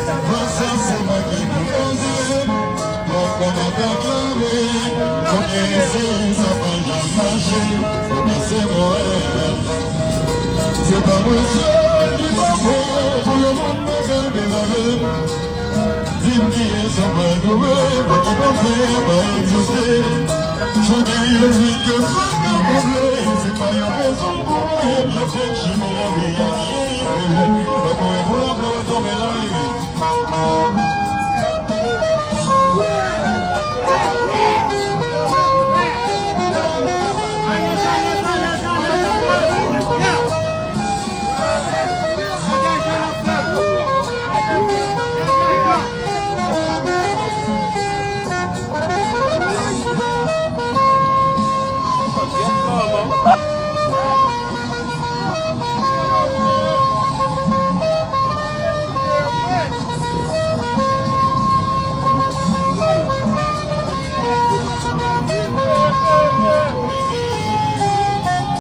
ça c'est moi qui propose. Donc on a déclaré, on est ici, ça va bien marcher, faut bien c'est moi. C'est pas monsieur qui va pour le monde me fait désolé. Dis-moi, ça va jouer, mais qui va faire, va exister. Je dis le vie que ça va combler, c'est pas une raison pour rien, bien fait, je m'en reviens.